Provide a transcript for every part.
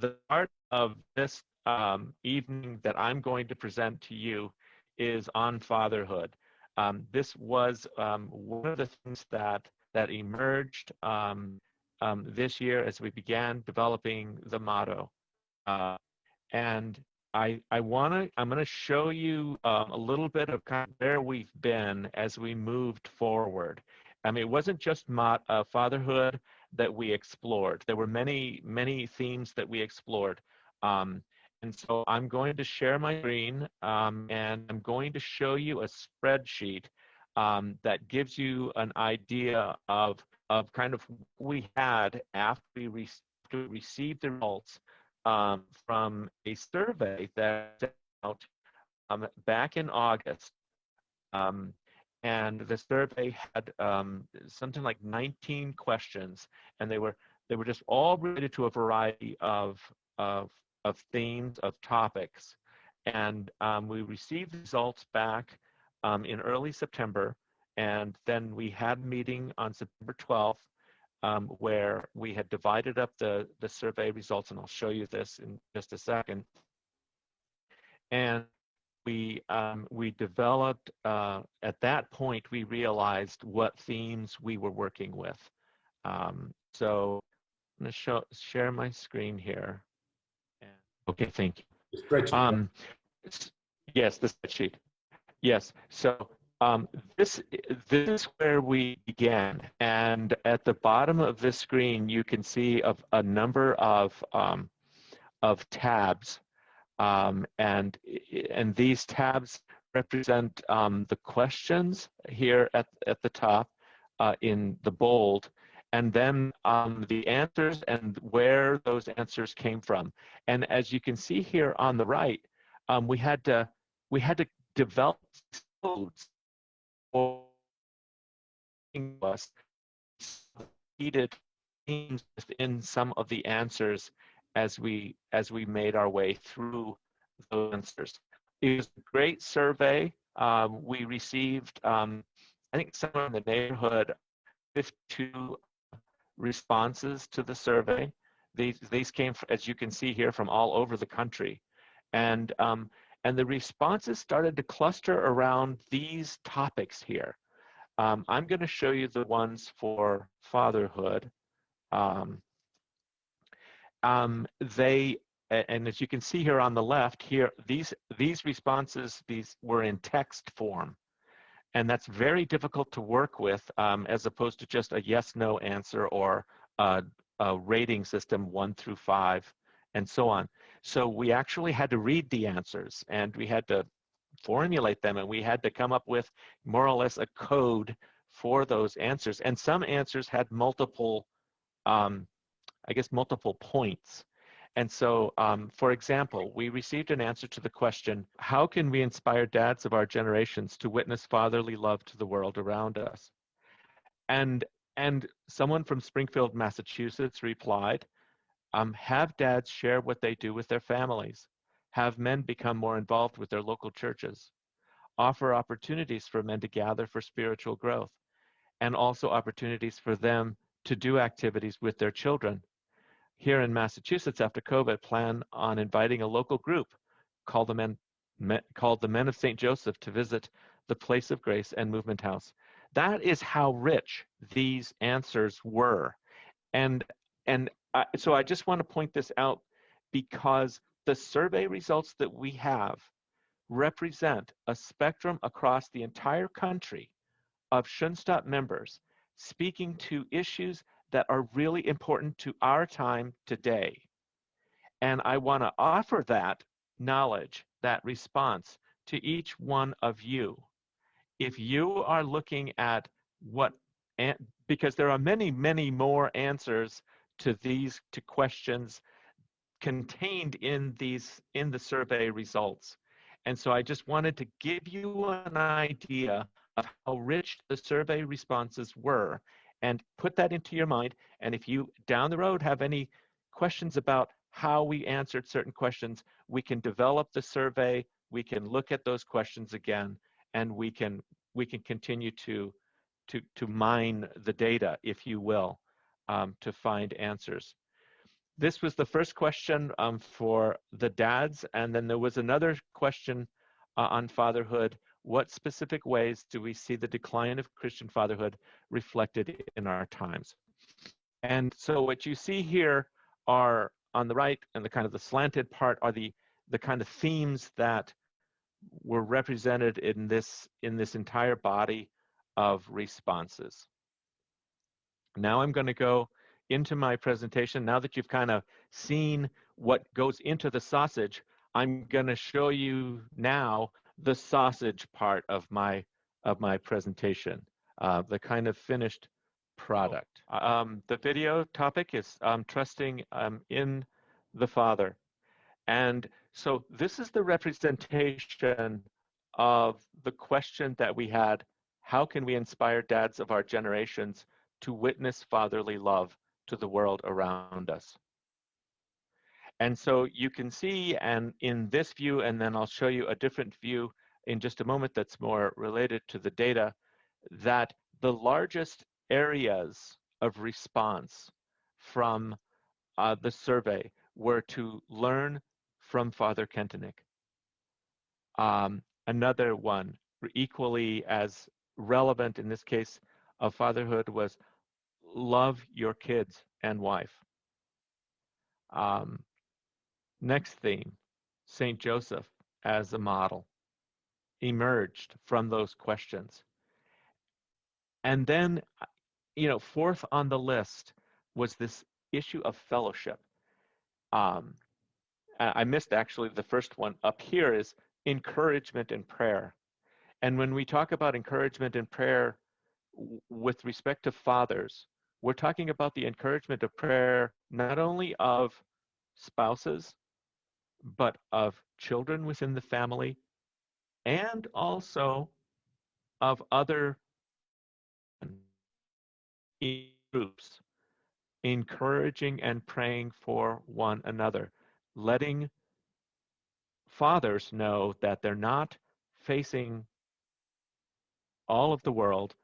the part of this evening that I'm going to present to you is on fatherhood. This was one of the things that emerged this year as we began developing the motto. And I'm going to show you a little bit of kind of where we've been as we moved forward. I mean, it wasn't just fatherhood that we explored. There were many themes that we explored. And so I'm going to share my screen, and I'm going to show you a spreadsheet that gives you an idea of kind of what we had after we received the results from a survey that was out back in August. And the survey had something like 19 questions, and they were just all related to a variety of themes, of topics. And we received results back in early September, and then we had a meeting on September 12th where we had divided up the survey results, and I'll show you this in just a second. And we developed, at that point, we realized what themes we were working with. So I'm going to share my screen here. Okay, thank you. The spreadsheet. Yes, the spreadsheet. Yes, so this is where we began, and at the bottom of this screen you can see a number of tabs, and these tabs represent the questions here at the top in the bold, and then the answers and where those answers came from. And as you can see here on the right, we had to develop codes for us needed themes within some of the answers as we made our way through those answers. It was a great survey. We received, I think, somewhere in the neighborhood of 52 responses to the survey. These came, as you can see here, from all over the country, and the responses started to cluster around these topics here. I'm going to show you the ones for fatherhood. And as you can see here on the left here, these responses, these were in text form. And that's very difficult to work with as opposed to just a yes/no answer or a rating system 1 through 5 and so on. So we actually had to read the answers, and we had to formulate them, and we had to come up with more or less a code for those answers. And some answers had multiple, I guess, multiple points. And so, for example, we received an answer to the question, how can we inspire dads of our generations to witness fatherly love to the world around us? And someone from Springfield, Massachusetts replied, have dads share what they do with their families, have men become more involved with their local churches, offer opportunities for men to gather for spiritual growth, and also opportunities for them to do activities with their children. Here in Massachusetts, after COVID, plan on inviting a local group called the Men of St. Joseph to visit the Place of Grace and Movement House. That is how rich these answers were. And so I just want to point this out because the survey results that we have represent a spectrum across the entire country of Schoenstatt members speaking to issues that are really important to our time today. And I want to offer that knowledge, that response to each one of you. If you are looking at because there are many, many more answers to questions contained in the survey results. And so I just wanted to give you an idea of how rich the survey responses were and put that into your mind. And if you down the road have any questions about how we answered certain questions, we can develop the survey, we can look at those questions again, and we can continue to mine the data, if you will, to find answers. This was the first question for the dads, and then there was another question on fatherhood. What specific ways do we see the decline of Christian fatherhood reflected in our times? And so what you see here are on the right and the kind of the slanted part are the kind of themes that were represented in this entire body of responses. Now I'm going to go into my presentation. Now that you've kind of seen what goes into the sausage, I'm going to show you now the sausage part of my presentation, the kind of finished product. The video topic is trusting in the Father. And so this is the representation of the question that we had: how can we inspire dads of our generations to witness fatherly love to the world around us? And so you can see, and in this view, and then I'll show you a different view in just a moment that's more related to the data, that the largest areas of response from the survey were to learn from Father Kentenich. Another one, equally as relevant in this case of fatherhood, was love your kids and wife. Next theme, St. Joseph as a model, emerged from those questions. And then, fourth on the list was this issue of fellowship. I missed actually the first one up here is encouragement in prayer. And when we talk about encouragement in prayer with respect to fathers, we're talking about the encouragement of prayer not only of spouses, but of children within the family and also of other groups, encouraging and praying for one another, letting fathers know that they're not facing all of the world,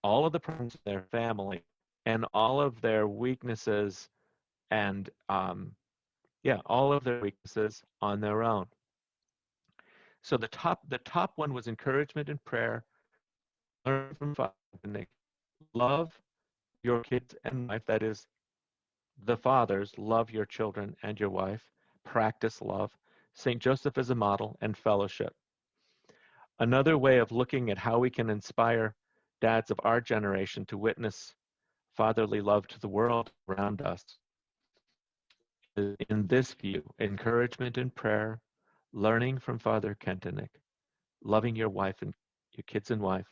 all of the problems in their family, and all of their weaknesses, and all of their weaknesses on their own. So the top one was encouragement and prayer. Learn from Father, love your kids and wife. That is, the fathers, love your children and your wife. Practice love. St. Joseph as a model, and fellowship. Another way of looking at how we can inspire dads of our generation to witness fatherly love to the world around us is in this view: encouragement in prayer, learning from Father Kentenich, loving your wife and your kids and wife,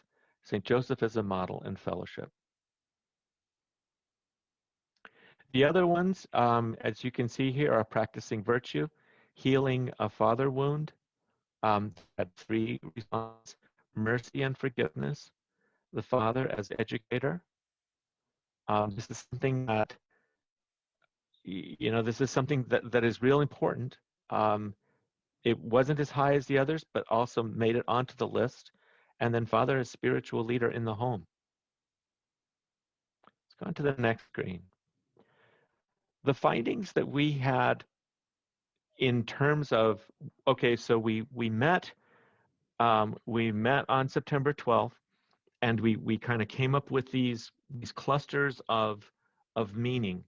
St. Joseph as a model, and fellowship. The other ones, as you can see here, are practicing virtue, healing a father wound, had 3 responses: mercy and forgiveness, the father as educator. This is something that, this is something that is real important. It wasn't as high as the others, but also made it onto the list. And then father as spiritual leader in the home. Let's go on to the next screen. The findings that we had in terms of, okay, so we met on September 12th, and we kind of came up with these clusters of meaning.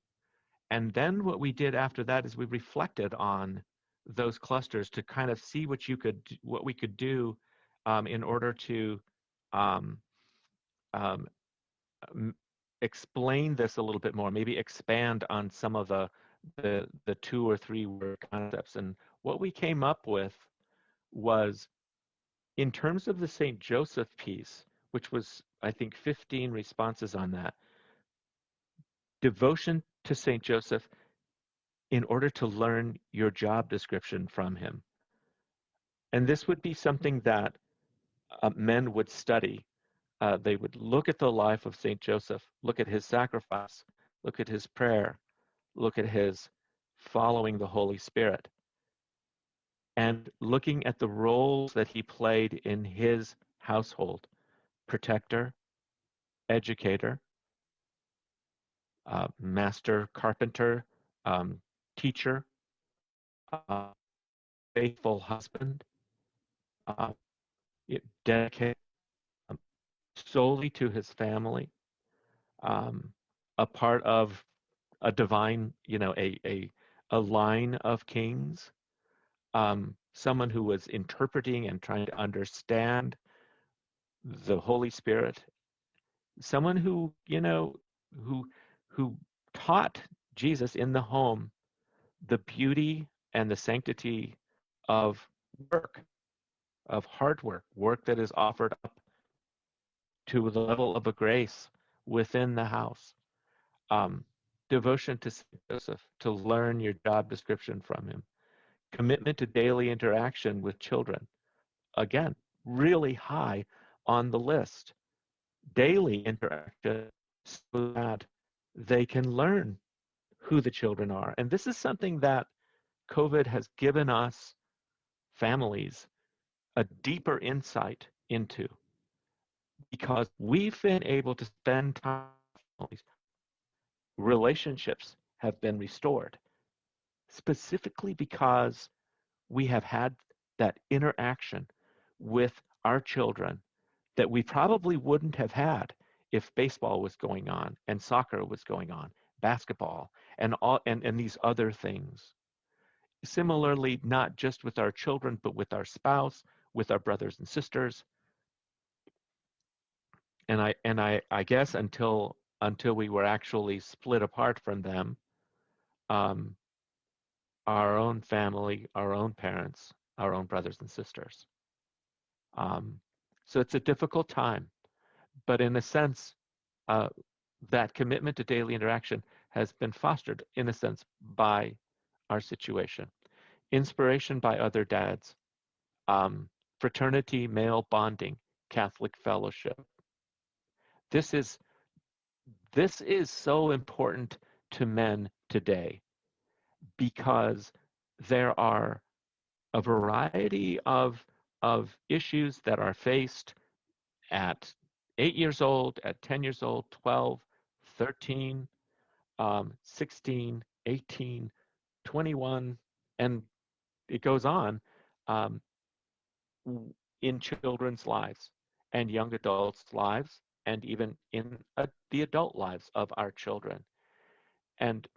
And then what we did after that is we reflected on those clusters to kind of see what we could do in order to explain this a little bit more, maybe expand on some of the 2 or 3 word concepts. And what we came up with was, in terms of the St. Joseph piece, which was, I think, 15 responses on that, devotion to St. Joseph in order to learn your job description from him. And this would be something that men would study. They would look at the life of St. Joseph, look at his sacrifice, look at his prayer, look at his following the Holy Spirit, and looking at the roles that he played in his household: protector, educator, master carpenter, teacher, uh, faithful husband, uh, dedicated um, solely to his family, um, a part of a divine, a line of kings, someone who was interpreting and trying to understand the Holy Spirit, someone who who taught Jesus in the home the beauty and the sanctity of work, of hard work, work that is offered up to the level of a grace within the house. Um, Devotion to Saint Joseph, to learn your job description from him. Commitment to daily interaction with children. Again, really high on the list. Daily interaction so that they can learn who the children are. And this is something that COVID has given us families a deeper insight into, because we've been able to spend time with families. Relationships have been restored, specifically because we have had that interaction with our children that we probably wouldn't have had if baseball was going on and soccer was going on, basketball, and these other things. Similarly, not just with our children, but with our spouse, with our brothers and sisters. And I guess until we were actually split apart from them, um, our own family, our own parents, our own brothers and sisters. Um, so it's a difficult time, but in a sense, uh, that commitment to daily interaction has been fostered, in a sense, by our situation. Inspiration by other dads, um, fraternity, male bonding, Catholic fellowship. This is this is so important to men today, because there are a variety of issues that are faced at 8 years old, at 10 years old, 12, 13, 16, 18, 21, and it goes on, um, in children's lives and young adults' lives, and even in the adult lives of our children. And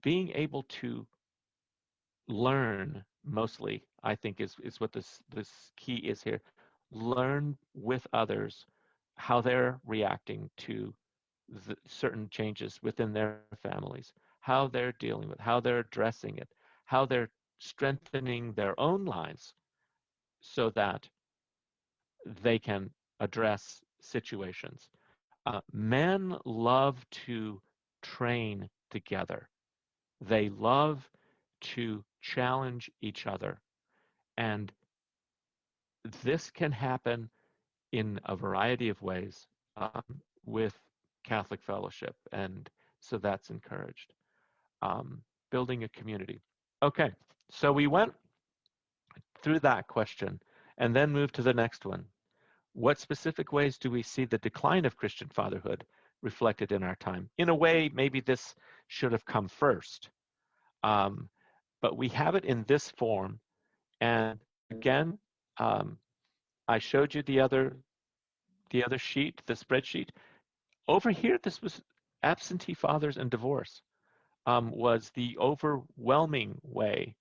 being able to learn, mostly, I think, is what this key is here. Learn with others how they're reacting to certain changes within their families, how they're dealing with, how they're addressing it, how they're strengthening their own lives so that they can address situations. Men love to train together. They love to challenge each other. And this can happen in a variety of ways, with Catholic fellowship. And so that's encouraged. Um, Building a community. Okay, so we went through that question and then moved to the next one. What specific ways do we see the decline of Christian fatherhood reflected in our time? In a way, maybe this should have come first, um, but we have it in this form. And again, um, I showed you the other sheet, the spreadsheet. Over here, this was absentee fathers and divorce, was the overwhelming way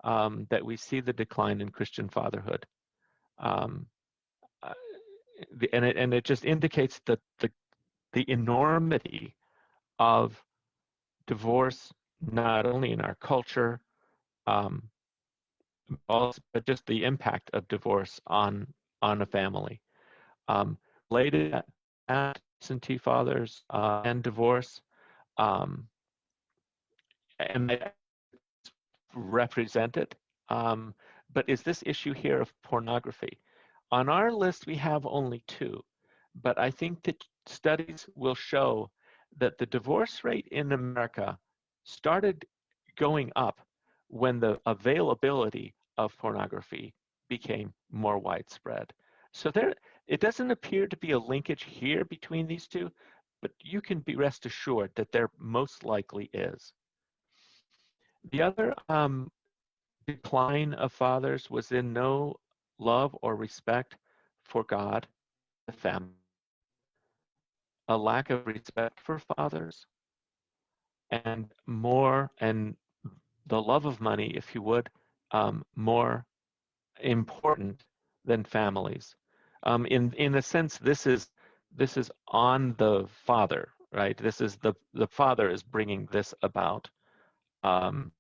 that we see the decline in Christian fatherhood. Um, uh, and it just indicates that the enormity of divorce, not only in our culture, um, also, but just the impact of divorce on a family. Related at absentee fathers and divorce, um, and they represent it. Um, but is this issue here of pornography? On our list, we have only two, but I think that studies will show that the divorce rate in America started going up when the availability of pornography became more widespread. So it doesn't appear to be a linkage here between these two, but you can be rest assured that there most likely is. The other decline of fathers was in no love or respect for God, the family, a lack of respect for fathers, and the love of money, if you would, more important than families. In a sense, this is on the father, right? This is the father is bringing this about. Um,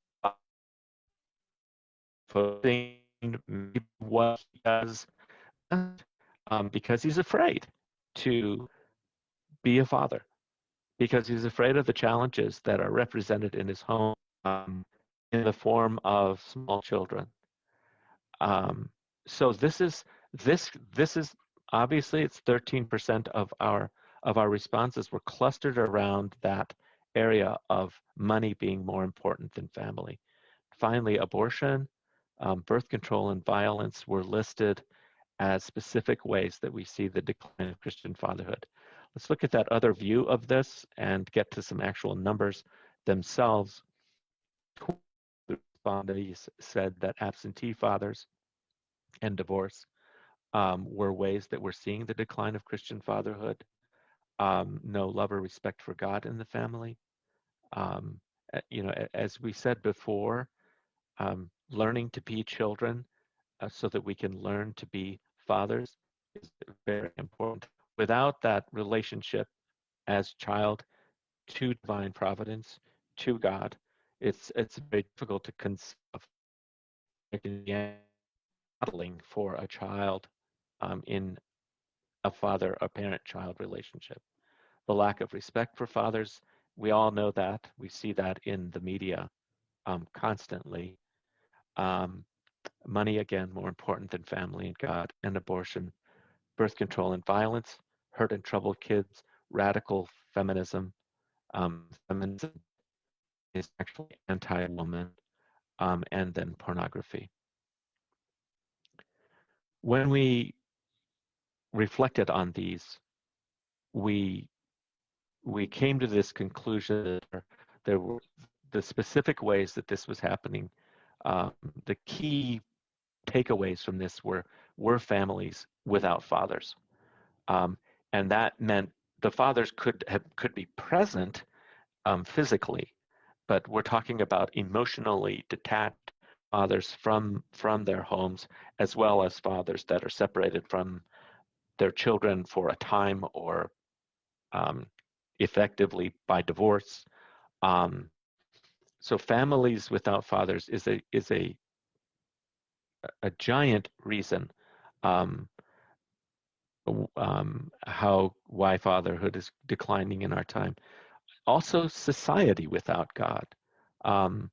Focusing what he does because he's afraid to be a father, because he's afraid of the challenges that are represented in his home in the form of small children. So this is obviously it's 13% of our responses were clustered around that area of money being more important than family. Finally, abortion, birth control, and violence were listed as specific ways that we see the decline of Christian fatherhood. Let's look at that other view of this and get to some actual numbers themselves. The respondents said that absentee fathers and divorce were ways that we're seeing the decline of Christian fatherhood. No love or respect for God in the family. Um, as we said before, learning to be children so that we can learn to be fathers is very important. Without that relationship as child to divine providence, to God, it's very difficult to conceive of modeling for a child in a father or parent-child relationship. The lack of respect for fathers, we all know that. We see that in the media constantly. Um, Money, again, more important than family and God, and abortion, birth control and violence, hurt and troubled kids, radical feminism. Feminism is actually anti-woman, and then pornography. When we reflected on these, we came to this conclusion that there were the specific ways that this was happening. The key takeaways from this were families without fathers, and that meant the fathers could be present physically, but we're talking about emotionally detached fathers from their homes, as well as fathers that are separated from their children for a time or effectively by divorce. So families without fathers is a giant reason why fatherhood is declining in our time. Also, society without God. Um,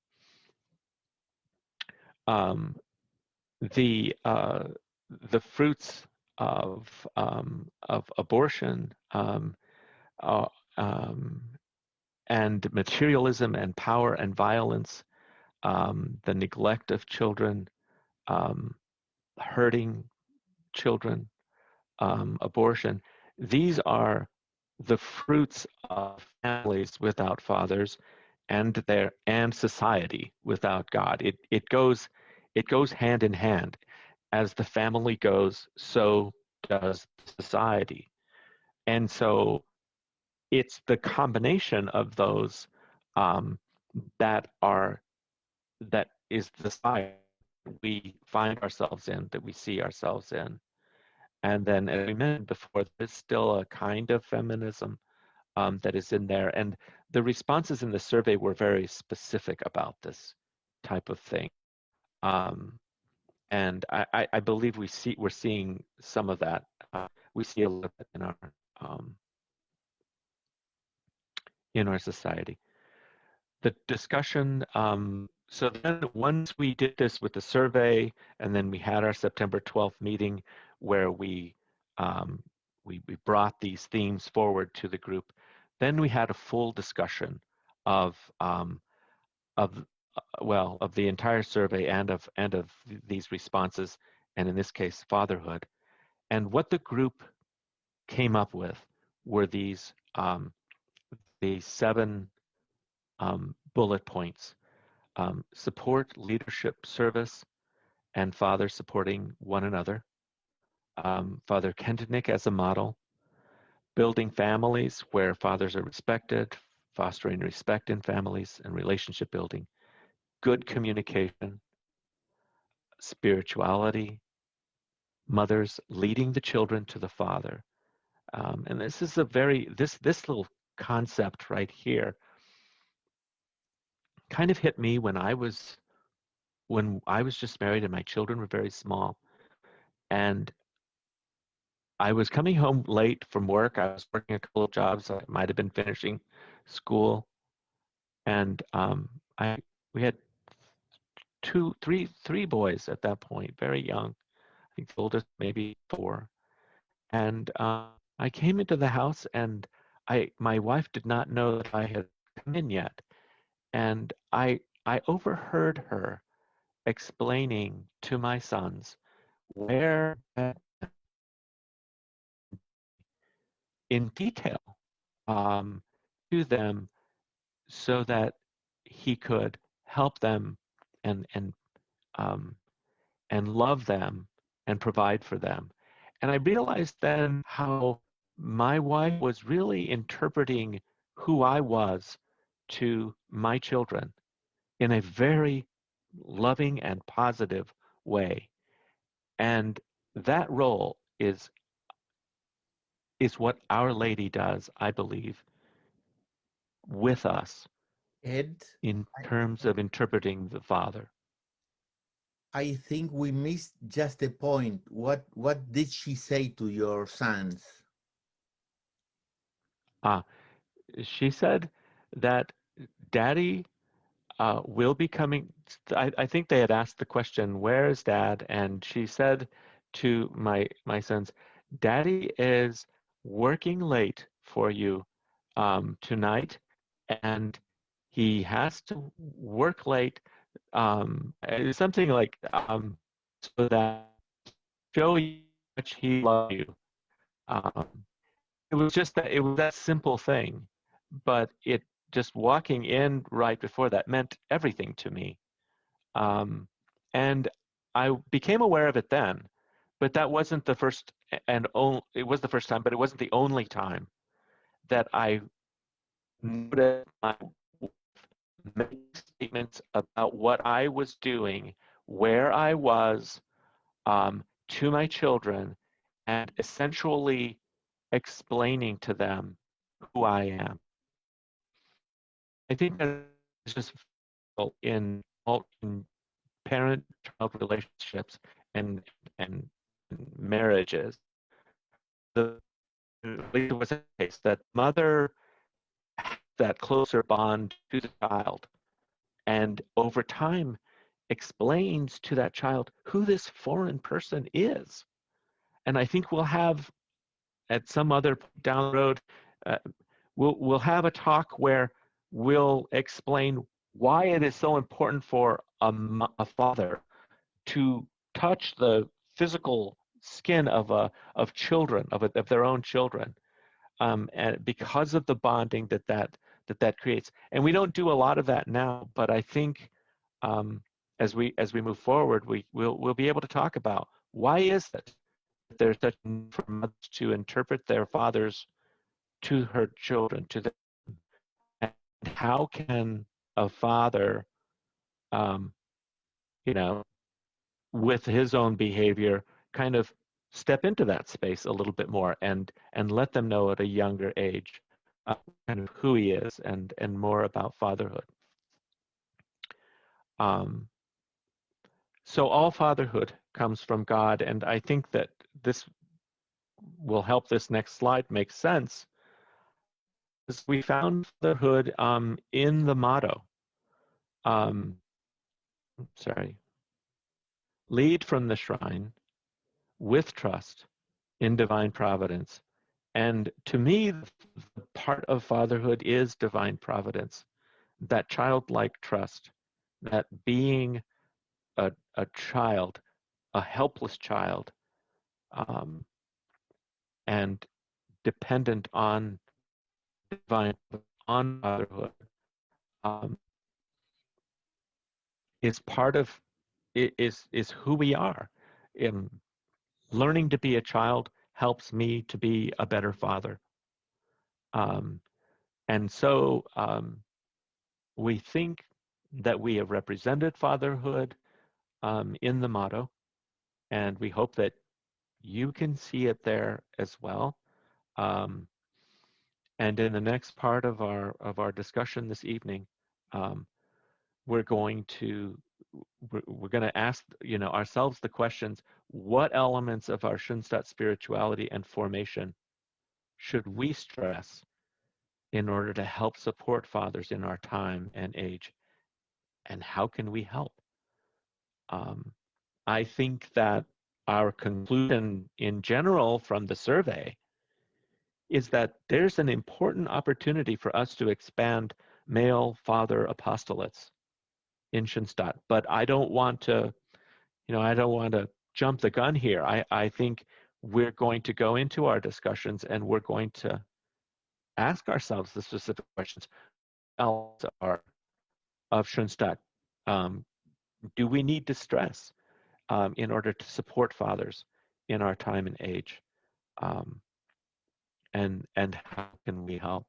um, the fruits of abortion uh, um, and materialism and power and violence, the neglect of children, um, hurting children, abortion. These are the fruits of families without fathers and society without God. It goes hand in hand. As the family goes, so does society. And so it's the combination of those um, that is the side we find ourselves in, that we see ourselves in. And then, as we mentioned before, there's still a kind of feminism that is in there. And the responses in the survey were very specific about this type of thing. And I believe we're seeing some of that. We see a little bit in our society. The discussion. So then, once we did this with the survey, and then we had our September 12th meeting, where we brought these themes forward to the group. Then we had a full discussion of of of the entire survey and of these responses, and in this case, fatherhood. And what the group came up with were these 7 bullet points. support, leadership, service, and fathers supporting one another. Father Kentenich as a model, building families where fathers are respected, fostering respect in families and relationship building, good communication, spirituality, mothers leading the children to the father. And this is a this little concept right here kind of hit me when I was just married and my children were very small. And I was coming home late from work. I was working a couple of jobs. I might have been finishing school. And I we had three boys at that point, very young. I think the oldest maybe 4. And I came into the house, and my wife did not know that I had come in yet. And I overheard her explaining to my sons where in detail um, to them so that he could help them and and um, and love them and provide for them. And I realized then how my wife was really interpreting who I was to my children in a very loving and positive way. And that role is what Our Lady does, I believe, with us Ed, in I, terms of interpreting the Father. I think we missed just a point. What did she say to your sons? Ah, she said that Daddy will be coming. I think they had asked the question, "Where is Dad?" And she said to my sons, "Daddy is working late for you tonight, and he has to work late, something like so that show you how much he loves you." Um, it was that simple thing, but it just walking in right before that meant everything to me. Um, and I became aware of it then, but that wasn't the first and only, it was the first time, but it wasn't the only time that I noticed my making statements about what I was doing, where I was, to my children, and essentially explaining to them who I am. I think that is just in all in parent-child relationships and and marriages. The At least it was the case that mother has that closer bond to the child, and over time explains to that child who this foreign person is. And I think we'll have at some other down the road, uh, we'll have a talk where we'll explain why it is so important for a father to touch the physical skin of children of their own children, and because of the bonding that creates. And we don't do a lot of that now, but I think um, as we move forward, we'll be able to talk about why is it that there's such a need for mothers to interpret their fathers to her children, to them, and how can a father, um, you know, with his own behavior, kind of step into that space a little bit more and let them know at a younger age kind of who he is and more about fatherhood. Um, so all fatherhood comes from God, and I think that this will help this next slide make sense. Is we found fatherhood in the motto. Um, sorry, lead from the shrine with trust in divine providence. And to me, the part of fatherhood is divine providence, that childlike trust, that being a child, a helpless child, um, and dependent on divine, on fatherhood. Um, is part of is who we are. Um, Learning to be a child helps me to be a better father. Um, and so we think that we have represented fatherhood in the motto, and we hope that you can see it there as well. Um, and in the next part of our discussion this evening, um, we're going to we're going to ask ourselves the questions: what elements of our Schoenstatt spirituality and formation should we stress in order to help support fathers in our time and age, and how can we help? Um, I think that our conclusion in general from the survey is that there's an important opportunity for us to expand male father apostolates in Schoenstatt. But I don't want to, I don't want to jump the gun here. I think we're going to go into our discussions and we're going to ask ourselves the specific questions. Else are of Schoenstatt do we need to stress in order to support fathers in our time and age? And how can we help?